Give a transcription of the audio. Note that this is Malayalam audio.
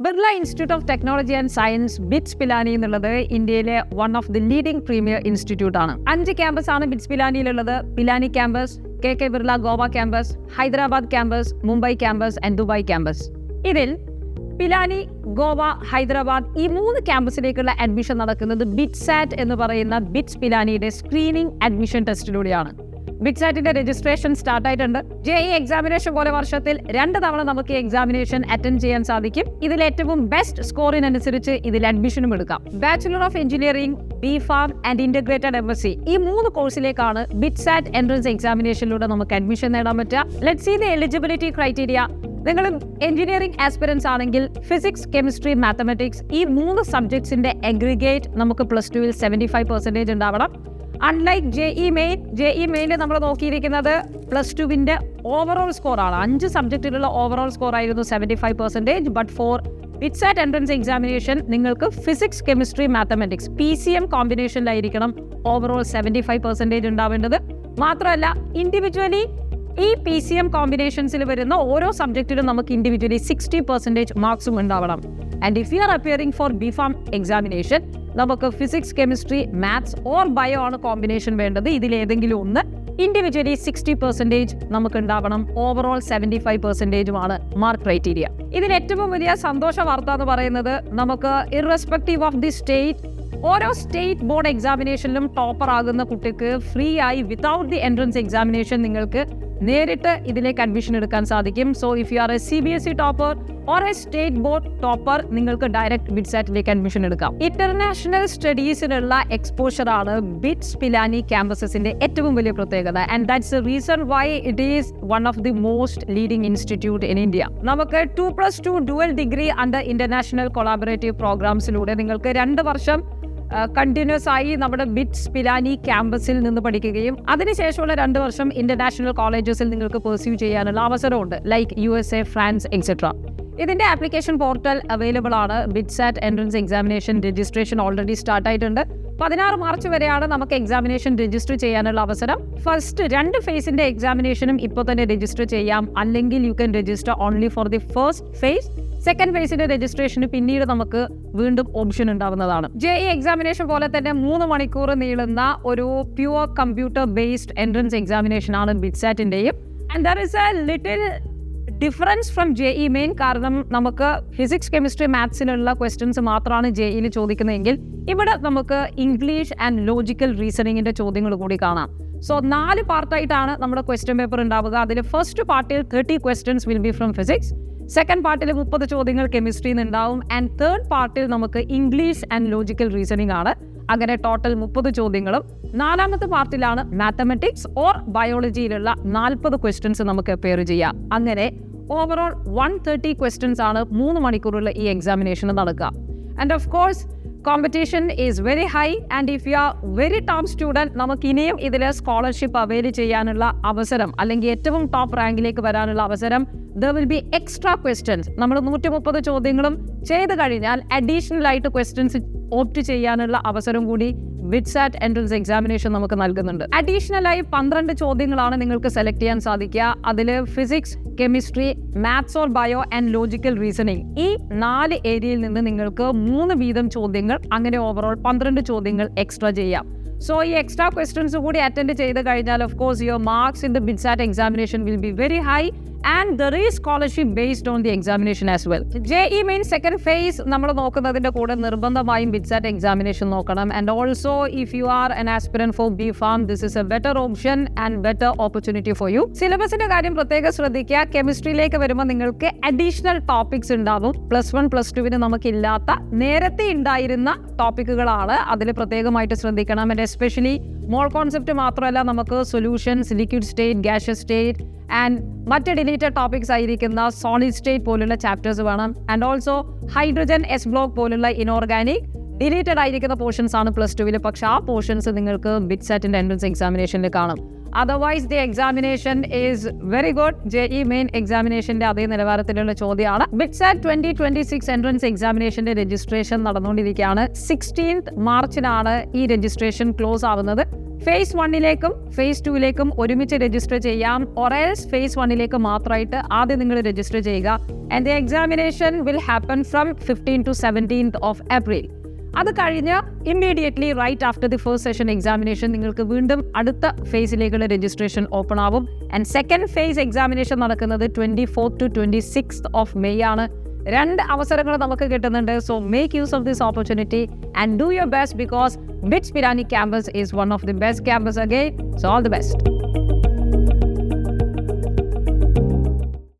Birla institute of technology and science BITS Pilani എന്നുള്ളത് ഇന്ത്യയിലെ one of the leading premier institute ആണ്. 5 ക്യാമ്പസ് ആണ് ബിറ്റ്സ് പിലാനിയിലുള്ളത്. Pilani campus, K Birla Goa campus, Hyderabad campus, Mumbai campus and Dubai campus. ഇതിൽ പിലാനി, ഗോവ, ഹൈദരാബാദ് ഈ 3 ക്യാമ്പസിലേക്കുള്ള അഡ്മിഷൻ നടക്കുന്നത് ബിറ്റ്സാറ്റ് എന്ന് പറയുന്ന ബിറ്റ്സ് പിലാനിയുടെ സ്ക്രീനിംഗ് അഡ്മിഷൻ ടെസ്റ്റിലൂടെയാണ്. ബിറ്റ്സാറ്റിന്റെ രജിസ്ട്രേഷൻ സ്റ്റാർട്ട് ആയിട്ടുണ്ട്. JEE എക്സാമിനേഷൻ പോലെ വർഷത്തിൽ 2 തവണ നമുക്ക് എക്സാമിനേഷൻ അറ്റൻഡ് ചെയ്യാൻ സാധിക്കും. ഇതിൽ ഏറ്റവും ബെസ്റ്റ് സ്കോറിനനുസരിച്ച് ഇതിൽ അഡ്മിഷനും എടുക്കാം. Bachelor of engineering, B.Pharm and integrated MSc ഈ 3 കോഴ്സിലേക്കാണ് ബിറ്റ്സാറ്റ് എൻട്രൻസ് എക്സാമിനേഷനിലൂടെ നമുക്ക് അഡ്മിഷൻ നേടാൻ പറ്റുക. Let's see the eligibility criteria. നിങ്ങൾ എഞ്ചിനീയറിംഗ് ആസ്പിറൻസ് ആണെങ്കിൽ ഫിസിക്സ്, കെമിസ്ട്രി, മാത്തമാറ്റിക്സ് ഈ 3 സബ്ജക്ട്സിന്റെ അഗ്രിഗേറ്റ് നമുക്ക് +2 75% ഉണ്ടാവണം. അൺലൈക്ക് JEE മെയിനിൽ നമ്മൾ നോക്കിയിരിക്കുന്നത് +2 ഓവറോൾ സ്കോർ ആണ്. 5 സബ്ജക്റ്റിലുള്ള ഓവറോൾ സ്കോർ ആയിരുന്നു 75%. But for BITSAT entrance examination നിങ്ങൾക്ക് ഫിസിക്സ്, കെമിസ്ട്രി, മാത്തമാറ്റിക്സ് PCM കോമ്പിനേഷനിലായിരിക്കണം ഓവറോൾ 75% ഉണ്ടാവേണ്ടത്. മാത്രമല്ല ഇൻഡിവിജ്വലി ഈ PCM കോമ്പിനേഷൻസിൽ വരുന്ന ഓരോ സബ്ജക്റ്റിലും നമുക്ക് ഇൻഡിവിജ്വലി 60% മാർക്സും ഉണ്ടാവണം. And if you are appearing for B.Pharm examination നമുക്ക് physics, chemistry, maths or bio ആണ് കോമ്പിനേഷൻ വേണ്ടത്. ഇതിലേതെങ്കിലും ഒന്ന് ഇൻഡിവിജ്വലി 60% നമുക്ക് ഉണ്ടാവണം. ഓവറോൾ 75%മാണ് മാർക്ക് ക്രൈറ്റീരിയ. ഇതിൽ ഏറ്റവും വലിയ സന്തോഷ വാർത്ത എന്ന് പറയുന്നത് നമുക്ക് ഇറസ്പെക്റ്റീവ് ഓഫ് ദി സ്റ്റേറ്റ് ഓരോ സ്റ്റേറ്റ് ബോർഡ് എക്സാമിനേഷനിലും ടോപ്പർ ആകുന്ന കുട്ടിക്ക് ഫ്രീ ആയി വിതൗട്ട് ദി എൻട്രൻസ് എക്സാമിനേഷൻ നിങ്ങൾക്ക് നേരിട്ട് ഇതിലേക്ക് അഡ്മിഷൻ എടുക്കാൻ സാധിക്കും. So if you are a CBSE topper or a state board topper നിങ്ങൾക്ക് ഡയറക്റ്റ് ബിറ്റ്സാറ്റിലേക്ക് അഡ്മിഷൻ എടുക്കാം. ഇന്റർനാഷണൽ സ്റ്റഡീസിനുള്ള എക്സ്പോഷർ ആണ് ബിറ്റ്സ് പിലാനി ക്യാമ്പസസിന്റെ ഏറ്റവും വലിയ പ്രത്യേകത. And that's the reason why it is one of the most leading institute in India. നമുക്ക് 2+2 dual degree under international collaborative പ്രോഗ്രാംസിലൂടെ നിങ്ങൾക്ക് 2 വർഷം കണ്ടിന്യൂസ് ആയി നമ്മുടെ ബിറ്റ്സ് പിലാനി ക്യാമ്പസിൽ നിന്ന് പഠിക്കുകയും അതിനുശേഷമുള്ള 2 വർഷം ഇന്റർനാഷണൽ കോളേജസിൽ നിങ്ങൾക്ക് പെർസ്യൂ ചെയ്യാനുള്ള അവസരമുണ്ട്, ലൈക്ക് USA, ഫ്രാൻസ് എക്സെട്ര. ഇതിന്റെ ആപ്ലിക്കേഷൻ പോർട്ടൽ അവൈലബിൾ ആണ്. BITSAT entrance examination registration already start ആയിട്ടുണ്ട്. 16 മാർച്ച് വരെയാണ് നമുക്ക് എക്സാമിനേഷൻ രജിസ്റ്റർ ചെയ്യാനുള്ള അവസരം. ഫസ്റ്റ് 2 ഫേസിന്റെ എക്സാമിനേഷനും ഇപ്പോൾ തന്നെ രജിസ്റ്റർ ചെയ്യാം. അല്ലെങ്കിൽ you can register only for the first phase. Second ഫേസിന്റെ രജിസ്ട്രേഷന് പിന്നീട് നമുക്ക് വീണ്ടും ഓപ്ഷൻ ഉണ്ടാവുന്നതാണ്. JEE എക്സാമിനേഷൻ പോലെ തന്നെ 3 മണിക്കൂർ നീളുന്ന ഒരു pure computer based entrance examination ആണ് ബിറ്റ്സാറ്റിന്റെയും. And there is a little difference from JEE main. കാരണം നമുക്ക് ഫിസിക്സ്, കെമിസ്ട്രി, മാത്സിലുള്ള ക്വസ്റ്റ്യൻസ് മാത്രമാണ് JEE ചോദിക്കുന്നതെങ്കിൽ ഇവിടെ നമുക്ക് ഇംഗ്ലീഷ് ആൻഡ് ലോജിക്കൽ റീസണിങ്ങിന്റെ ചോദ്യങ്ങൾ കൂടി കാണാം. സോ 4 പാർട്ടായിട്ടാണ് നമ്മുടെ ക്വസ്റ്റ്യൻ പേപ്പർ ഉണ്ടാവുക. അതിൽ ഫസ്റ്റ് പാർട്ടിൽ 30 questions will be from physics, second പാർട്ടിൽ 30 ചോദ്യങ്ങൾ കെമിസ്ട്രിയിൽ നിന്നുണ്ടാവും, ആൻഡ് തേർഡ് പാർട്ടിൽ നമുക്ക് ഇംഗ്ലീഷ് ആൻഡ് ലോജിക്കൽ റീസണിങ് ആണ്. അങ്ങനെ ടോട്ടൽ 30 ചോദ്യങ്ങളും 4ാമത്തെ പാർട്ടിലാണ് മാത്തമാറ്റിക്സ് ഓർ ബയോളജിയിലുള്ള 40 ക്വസ്റ്റ്യൻസ് നമുക്ക് അപ്പിയർ ചെയ്യാം. അങ്ങനെ ഓവറോൾ 130 ക്വസ്റ്റ്യൻസ് ആണ് 3 മണിക്കൂറുള്ള ഈ എക്സാമിനേഷൻ നടക്കുക. And of course competition is very high. And if you are very top student നമുക്ക് ഇനിയും ഇതിൽ സ്കോളർഷിപ്പ് അവൈൽ ചെയ്യാനുള്ള അവസരം, അല്ലെങ്കിൽ ഏറ്റവും ടോപ്പ് റാങ്കിലേക്ക് വരാനുള്ള അവസരം, there will be extra questions. നമ്മൾ 130 ചോദ്യങ്ങളും ചെയ്ത് കഴിഞ്ഞാൽ അഡീഷണൽ ആയിട്ട് ക്വസ്റ്റ്യൻസ് ഓപ്റ്റ് ചെയ്യാനുള്ള അവസരം കൂടി ബിറ്റ്സാറ്റ് എൻട്രൻസ് എക്സാമിനേഷൻ നമുക്ക് നൽകുന്നുണ്ട്. അഡീഷണൽ ആയി 12 ചോദ്യങ്ങളാണ് നിങ്ങൾക്ക് സെലക്ട് ചെയ്യാൻ സാധിക്കുക. അതിൽ physics, chemistry, maths or bio and logical reasoning ഈ 4 ഏരിയയിൽ നിന്ന് നിങ്ങൾക്ക് 3 വീതം ചോദ്യങ്ങൾ, അങ്ങനെ ഓവറോൾ 12 ചോദ്യങ്ങൾ എക്സ്ട്രാ ചെയ്യാം. സോ ഈ എക്സ്ട്രാ ക്വസ്റ്റ്യൻസ് കൂടി അറ്റൻഡ് ചെയ്ത് കഴിഞ്ഞാൽ of course your marks in the BITSAT examination will be very high. And there is scholarship based on the examination as well. JEE main second phase നമ്മൾ നോക്കുന്നതിന്റെ കൂടെ നിർബന്ധമായും ബിറ്റ്സാറ്റ് എക്സാമിനേഷൻ നോക്കണം. And also if you are an aspirant for B.Pharm, this is a better option and better opportunity for you. സിലബസിന്റെ കാര്യം പ്രത്യേകം ശ്രദ്ധിക്കുക. കെമിസ്ട്രിയിലേക്ക് വരുമ്പോൾ നിങ്ങൾക്ക് അഡീഷണൽ ടോപ്പിക്സ് ഉണ്ടാവും. +1 +2 നമുക്കില്ലാത്ത നേരത്തെ ഉണ്ടായിരുന്ന ടോപ്പിക്കുകളാണ്. അതിൽ പ്രത്യേകമായിട്ട് ശ്രദ്ധിക്കണം. ആൻഡ് എസ്പെഷ്യലി മോൾ കോൺസെപ്റ്റ് മാത്രമല്ല, നമുക്ക് solutions, liquid state, gaseous state and മറ്റ് ഡിലീറ്റഡ് ടോപ്പിക്സ് ആയിരിക്കുന്ന സോളിഡ് സ്റ്റേറ്റ് പോലുള്ള ചാപ്റ്റേഴ്സ് വേണം. And also hydrogen, S block പോലുള്ള ഇനോർഗാനിക് ഡിലീറ്റഡ് ആയിരിക്കുന്ന പോർഷൻസ് ആണ് +2. പക്ഷേ ആ പോർഷൻസ് നിങ്ങൾക്ക് ബിറ്റ്സാറ്റിന്റെ എൻട്രൻസ് എക്സാമിനേഷനിൽ കാണും. Otherwise, the examination is very good. JEE main examinationന്റെ അതേ നിലവാരത്തിലുള്ള ചോദ്യമാണ്. BITSAT 2026 എൻട്രൻസ് എക്സാമിനേഷന്റെ രജിസ്ട്രേഷൻ നടന്നുകൊണ്ടിരിക്കുകയാണ്. 16th മാർച്ചിനാണ് ഈ രജിസ്ട്രേഷൻ ക്ലോസ് ആവുന്നത്. ഫേസ് 1ലേക്കും ഫേസ് 2ലേക്കും ഒരുമിച്ച് രജിസ്റ്റർ ചെയ്യാം. ഒറേൽസ് ഫേസ് 1ലേക്ക് മാത്രമായിട്ട് ആദ്യം നിങ്ങൾ രജിസ്റ്റർ ചെയ്യുക. And the examination will happen from 15 to 17th of April. അത് കഴിഞ്ഞ് immediately right after the first session examination നിങ്ങൾക്ക് വീണ്ടും അടുത്ത ഫേസിലേക്കുള്ള രജിസ്ട്രേഷൻ ഓപ്പൺ ആവും. ആൻഡ് സെക്കൻഡ് ഫേസ് എക്സാമിനേഷൻ നടക്കുന്നത് 24th to 26th of May ആണ്. 2 അവസരങ്ങൾ നമുക്ക് കിട്ടുന്നുണ്ട്. So make use of this opportunity and do your best because BITS Pilani campus is one of the best campus again. So all the best.